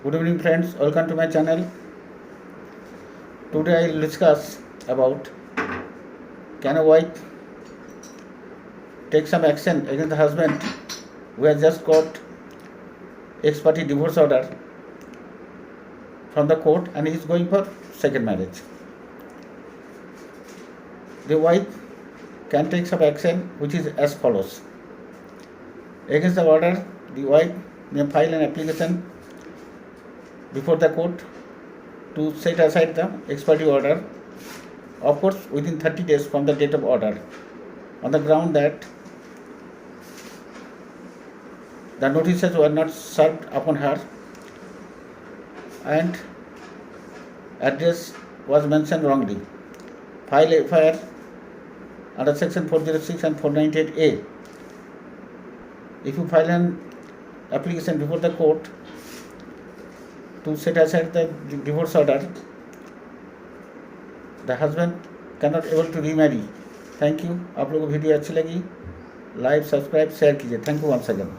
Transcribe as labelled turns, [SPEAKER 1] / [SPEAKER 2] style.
[SPEAKER 1] Good evening friends, welcome to my channel. Today I will discuss about can a wife take some action against the husband who has just got ex parte divorce order from the court and he is going for second marriage. The wife can take some action which is as follows. Against the order, the wife may file an application before the court to set aside the ex parte order, of course within 30 days from the date of order, on the ground that the notices were not served upon her and address was mentioned wrongly. File FIR under section 406 and 498A. If you file an application before the court to set aside the divorce order, the husband cannot able to remarry. Thank you. आप लोगों को video अच्छी लगी, like subscribe share कीजिए. Thank you once again.